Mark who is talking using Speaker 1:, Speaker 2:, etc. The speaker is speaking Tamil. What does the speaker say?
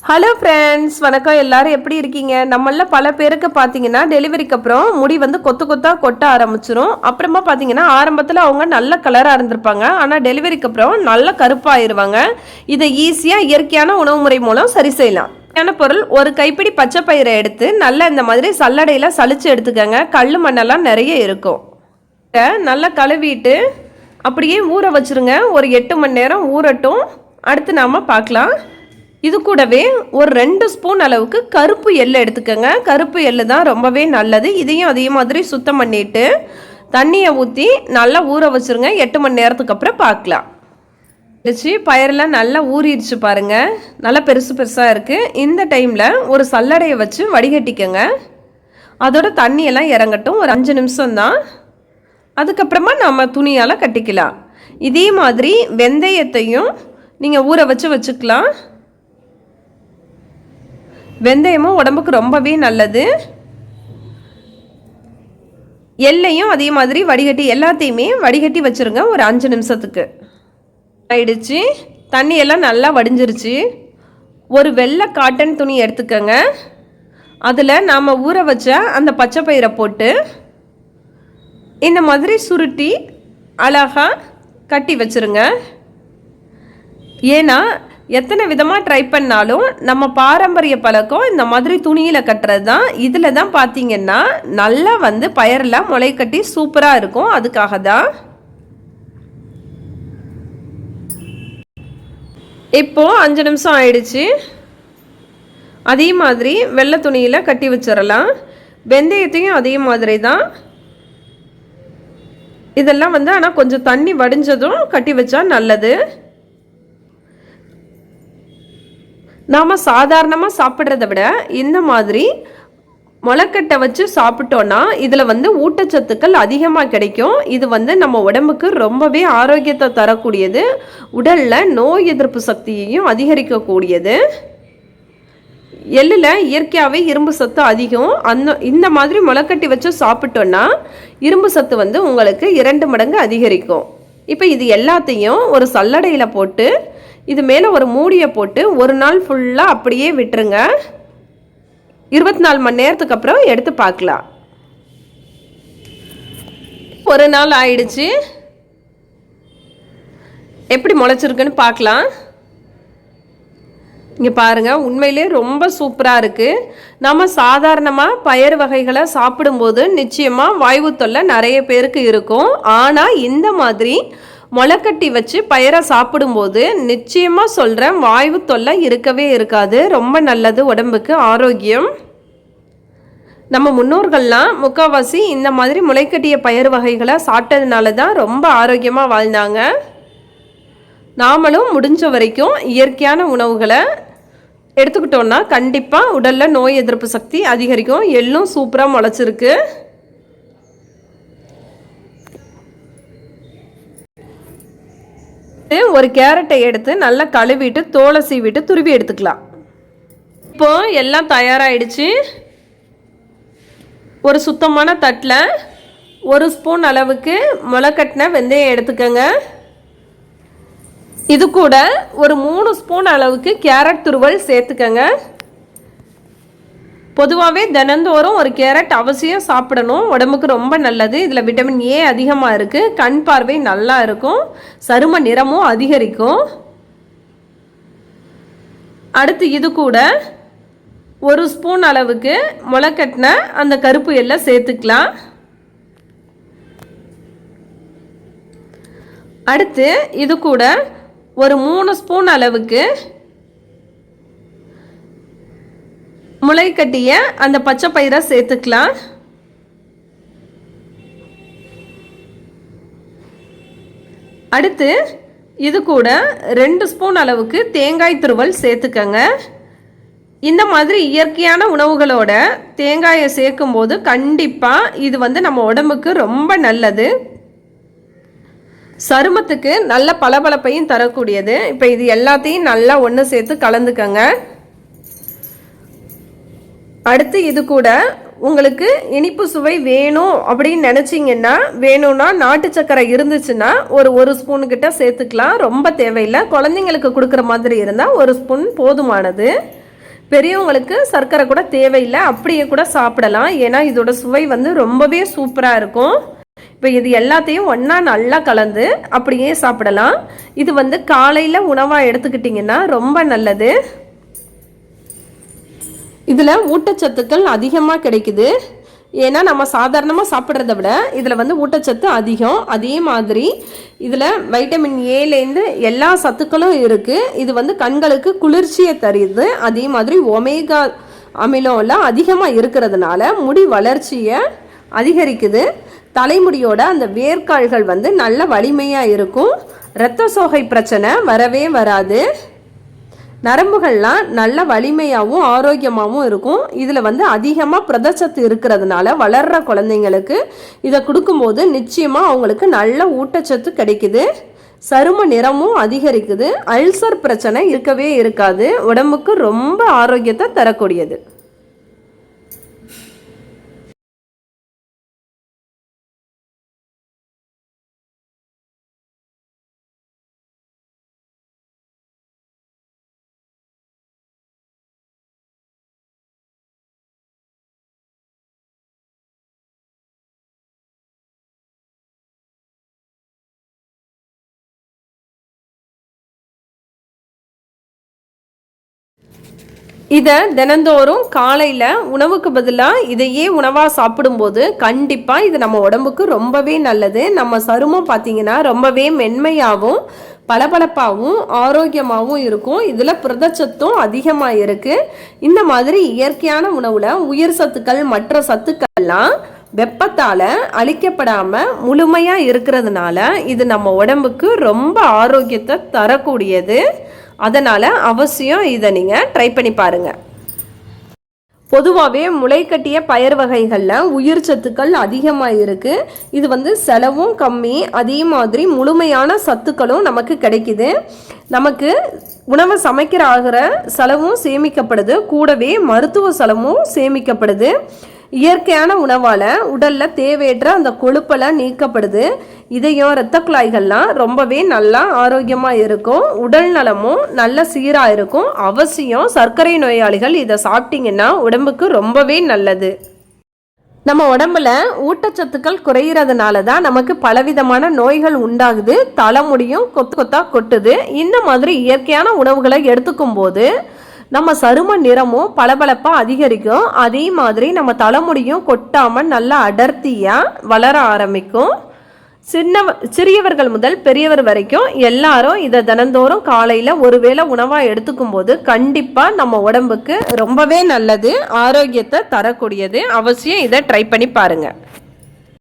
Speaker 1: ஹலோ ஃப்ரெண்ட்ஸ், வணக்கம். எல்லாரும் எப்படி இருக்கீங்க? நம்மள பல பேருக்கு பார்த்தீங்கன்னா டெலிவரிக்கு அப்புறம் முடி வந்து கொத்து கொத்தா கொட்ட ஆரம்பிச்சிரும். அப்புறமா பார்த்தீங்கன்னா ஆரம்பத்தில் அவங்க நல்ல கலராக இருந்திருப்பாங்க, ஆனால் டெலிவரிக்கு அப்புறம் நல்ல கருப்பாயிருவாங்க. இதை ஈஸியாக இயற்கையான உணவு முறை மூலம் சரி செய்யலாம். பொருள் ஒரு கைப்பிடி பச்சை பயிரை எடுத்து நல்லா இந்த மாதிரி சல்லடையில் சலிச்சு எடுத்துக்கங்க. கல் மண்ணெல்லாம் நிறைய இருக்கும். நல்லா கழுவிட்டு அப்படியே ஊற வச்சிருங்க. ஒரு 8 மணி நேரம் ஊறட்டும். அடுத்து நாம் பார்க்கலாம். இது கூடவே ஒரு 2 ஸ்பூன் அளவுக்கு கருப்பு எள்ளு எடுத்துக்கோங்க. கருப்பு எள்ளு தான் ரொம்பவே நல்லது. இதையும் அதே மாதிரி சுத்தம் பண்ணிட்டு தண்ணியை ஊற்றி நல்லா ஊற வச்சுருங்க. 8 மணி நேரத்துக்கு அப்புறம் பார்க்கலாம். பயிரெல்லாம் நல்லா ஊறிடுச்சு பாருங்கள். நல்லா பெருசு பெருசாக இருக்குது. இந்த டைமில் ஒரு சல்லடையை வச்சு வடிகட்டிக்கங்க. அதோட தண்ணியெல்லாம் இறங்கட்டும். ஒரு 5 நிமிஷம் தான். அதுக்கப்புறமா நம்ம துணியால் கட்டிக்கலாம். இதே மாதிரி வெந்தயத்தையும் நீங்கள் ஊற வச்சுக்கலாம். வெந்தயமும் உடம்புக்கு ரொம்பவே நல்லது. எல்லையும் அதே மாதிரி வடிகட்டி எல்லாத்தையுமே வடிகட்டி வச்சுருங்க. ஒரு 5 நிமிஷத்துக்கு ஆயிடுச்சு. தண்ணியெல்லாம் நல்லா வடிஞ்சிருச்சு. ஒரு வெள்ளை காட்டன் துணி எடுத்துக்கோங்க. அதில் நாம் ஊற வச்ச அந்த பச்சை பயிரை போட்டு இந்த மாதிரி சுருட்டி அழகாக கட்டி வச்சுருங்க. ஏன்னா எத்தனை விதமாக ட்ரை பண்ணாலும் நம்ம பாரம்பரிய பழக்கம் இந்த மாதிரி துணியில் கட்டுறது தான். இதில் தான் பார்த்தீங்கன்னா நல்லா வந்து பயிரில் முளை கட்டி சூப்பராக இருக்கும். அதுக்காக தான். இப்போது 5 நிமிஷம் ஆயிடுச்சு. அதே மாதிரி வெள்ளை துணியில் கட்டி வச்சிடலாம். வெந்தயத்தையும் அதே மாதிரி தான். இதெல்லாம் வந்து ஆனால் கொஞ்சம் தண்ணி வடிஞ்சதும் கட்டி வச்சா நல்லது. நாம் சாதாரணமாக சாப்பிட்றத விட இந்த மாதிரி முளைக்கட்டை வச்சு சாப்பிட்டோன்னா இதில் வந்து ஊட்டச்சத்துக்கள் அதிகமாக கிடைக்கும். இது வந்து நம்ம உடம்புக்கு ரொம்பவே ஆரோக்கியத்தை தரக்கூடியது. உடலில் நோய் எதிர்ப்பு சக்தியையும் அதிகரிக்கக்கூடியது. எள்ளில் இயற்கையாகவே இரும்பு சத்து அதிகம். இந்த மாதிரி முளைக்கட்டி வச்சு சாப்பிட்டோன்னா இரும்பு சத்து வந்து உங்களுக்கு 2 மடங்கு அதிகரிக்கும். இப்போ இது எல்லாத்தையும் ஒரு சல்லடையில் போட்டு இது மேலே ஒரு மூடியை போட்டு ஒரு நாள் ஃபுல்லாக அப்படியே விட்டுருங்க. 24 மணி நேரத்துக்கு அப்புறம் எடுத்து பார்க்கலாம். ஒரு நாள் ஆயிடுச்சு. எப்படி முளைச்சிருக்குன்னு பார்க்கலாம். இங்கே பாருங்கள், உண்மையிலே ரொம்ப சூப்பராக இருக்குது. நம்ம சாதாரணமாக பயிர் வகைகளை சாப்பிடும்போது நிச்சயமாக வாய்வு தொல்லை நிறைய பேருக்கு இருக்கும். ஆனால் இந்த மாதிரி முளைக்கட்டி வச்சு பயிரை சாப்பிடும்போது நிச்சயமாக சொல்கிறேன், வாய்வு தொல்லை இருக்கவே இருக்காது. ரொம்ப நல்லது, உடம்புக்கு ஆரோக்கியம். நம்ம முன்னோர்கள்லாம் முக்கால்வாசி இந்த மாதிரி முளைக்கட்டிய பயிர் வகைகளை சாப்பிட்டதுனால தான் ரொம்ப ஆரோக்கியமாக வாழ்ந்தாங்க. நாமளும் முடிஞ்ச வரைக்கும் இயற்கையான உணவுகளை எடுத்துக்கிட்டோன்னா கண்டிப்பாக உடலில் நோய் எதிர்ப்பு சக்தி அதிகரிக்கும். எள்ளும் சூப்பராக முளைச்சிருக்கு. ஒரு கேரட்டை எடுத்து நல்லா கழுவிட்டு தோலை சீவிட்டு துருவி எடுத்துக்கலாம். இப்போ எல்லாம் தயாராகிடுச்சு. ஒரு சுத்தமான தட்டில் 1 ஸ்பூன் அளவுக்கு முளைக்கட்டின வெந்தயம் எடுத்துக்கோங்க. இது கூட ஒரு 3 ஸ்பூன் அளவுக்கு கேரட் துருவல் சேர்த்துக்கங்க. பொதுவாகவே தினந்தோறும் ஒரு கேரட் அவசியம் சாப்பிடணும். உடம்புக்கு ரொம்ப நல்லது. இதில் விட்டமின் ஏ அதிகமாக இருக்குது. கண் பார்வை நல்லா இருக்கும். சரும நிறமும் அதிகரிக்கும். அடுத்து இது கூட 1 ஸ்பூன் அளவுக்கு முளைக்கட்டின அந்த கருப்பு எள்ளை சேர்த்துக்கலாம். அடுத்து இது கூட ஒரு 3 ஸ்பூன் அளவுக்கு முளை கட்டிய அந்த பச்சை பயிரை சேர்த்துக்கலாம். அடுத்து இது கூட 2 ஸ்பூன் அளவுக்கு தேங்காய் துருவல் சேர்த்துக்கங்க. இந்த மாதிரி இயற்கையான உணவுகளோட தேங்காயை சேர்க்கும்போது கண்டிப்பாக இது வந்து நம்ம உடம்புக்கு ரொம்ப நல்லது. சருமத்துக்கு நல்ல பளபளப்பையும் தரக்கூடியது. இப்போ இது எல்லாத்தையும் நல்லா ஒன்று சேர்த்து கலந்துக்கங்க. அடுத்து இது கூட உங்களுக்கு இனிப்பு சுவை வேணும் அப்படின்னு நினச்சிங்கன்னா நாட்டு சக்கரை இருந்துச்சுன்னா ஒரு ஸ்பூன் கிட்ட சேர்த்துக்கலாம். ரொம்ப தேவையில்லை. குழந்தைங்களுக்கு கொடுக்குற மாதிரி இருந்தால் 1 ஸ்பூன் போதுமானது. பெரியவங்களுக்கு சர்க்கரை கூட தேவையில்லை, அப்படியே கூட சாப்பிடலாம். ஏன்னா இதோட சுவை வந்து ரொம்பவே சூப்பராக இருக்கும். இப்போ இது எல்லாத்தையும் ஒன்றா நல்லா கலந்து அப்படியே சாப்பிடலாம். இது வந்து காலையில் உணவாக எடுத்துக்கிட்டிங்கன்னா ரொம்ப நல்லது. இதில் ஊட்டச்சத்துக்கள் அதிகமாக கிடைக்குது. ஏன்னா நம்ம சாதாரணமாக சாப்பிட்றத விட இதில் வந்து ஊட்டச்சத்து அதிகம். அதே மாதிரி இதில் வைட்டமின் ஏலேருந்து எல்லா சத்துக்களும் இருக்குது. இது வந்து கண்களுக்கு குளிர்ச்சியை தருது. அதே மாதிரி ஒமேகா அமிலம்லாம் அதிகமாக இருக்கிறதுனால முடி வளர்ச்சியை அதிகரிக்குது. தலைமுடியோட அந்த வேர்க்கால்கள் வந்து நல்ல வலிமையாக இருக்கும். இரத்த சோகை பிரச்சனை வரவே வராது. நரம்புகள்லாம் நல்ல வலிமையாகவும் ஆரோக்கியமாகவும் இருக்கும். இதில் வந்து அதிகமாக புரதச்சத்து இருக்கிறதுனால வளர்கிற குழந்தைங்களுக்கு இதை கொடுக்கும்போது நிச்சயமாக அவங்களுக்கு நல்ல ஊட்டச்சத்து கிடைக்குது. சரும நிறமும் அதிகரிக்குது. அல்சர் பிரச்சனை இருக்கவே இருக்காது. உடம்புக்கு ரொம்ப ஆரோக்கியத்தை தரக்கூடியது. இதை தினந்தோறும் காலையில் உணவுக்கு பதிலாக இதையே உணவாக சாப்பிடும்போது கண்டிப்பாக இது நம்ம உடம்புக்கு ரொம்பவே நல்லது. நம்ம சருமம் பார்த்திங்கன்னா ரொம்பவே மென்மையாகவும் பளபளப்பாகவும் ஆரோக்கியமாகவும் இருக்கும். இதில் புரதச்சத்தும் அதிகமாக இருக்குது. இந்த மாதிரி இயற்கையான உணவில் உயிர் சத்துக்கள் மற்ற சத்துக்கள்லாம் வெப்பத்தால் அழிக்கப்படாமல் முழுமையாக இருக்கிறதுனால இது நம்ம உடம்புக்கு ரொம்ப ஆரோக்கியத்தை தரக்கூடியது. அதனால் அவசியம் இதை நீங்கள் ட்ரை பண்ணி பாருங்கள். பொதுவாகவே முளைக்கட்டிய பயிர் வகைகளில் உயிர் சத்துக்கள் அதிகமாக இருக்குது. இது வந்து செலவும் கம்மி, அதே மாதிரி முழுமையான சத்துக்களும் நமக்கு கிடைக்குது. நமக்கு உணவை சமைக்கிற ஆகிற செலவும் சேமிக்கப்படுது, கூடவே மருத்துவ செலவும் சேமிக்கப்படுது. இயற்கையான உணவால் உடலில் தேவையற்ற அந்த கொழுப்பெல்லாம் நீக்கப்படுது. இதயம் இரத்த குழாய்கள்லாம் ரொம்பவே நல்லா ஆரோக்கியமாக இருக்கும். உடல் நலமும் நல்ல சீராக இருக்கும். அவசியம் சர்க்கரை நோயாளிகள் இதை சாப்பிட்டீங்கன்னா உடம்புக்கு ரொம்பவே நல்லது. நம்ம உடம்புல ஊட்டச்சத்துக்கள் குறையிறதுனால தான் நமக்கு பலவிதமான நோய்கள் உண்டாகுது. தலைமுடியும் கொத்து கொத்தா கொட்டுது. இந்த மாதிரி இயற்கையான உணவுகளை எடுத்துக்கும் போது நம்ம சரும நிறமும் பளபளப்பாக அதிகரிக்கும். அதே மாதிரி நம்ம தலைமுடியும் கொட்டாமல் நல்லா அடர்த்தியாக வளர ஆரம்பிக்கும். சிறியவர்கள் முதல் பெரியவர் வரைக்கும் எல்லாரும் இதை தினந்தோறும் காலையில் ஒருவேளை உணவாக எடுத்துக்கும் போது கண்டிப்பாக நம்ம உடம்புக்கு ரொம்பவே நல்லது, ஆரோக்கியத்தை தரக்கூடியது. அவசியம் இதை ட்ரை பண்ணி பாருங்கள்.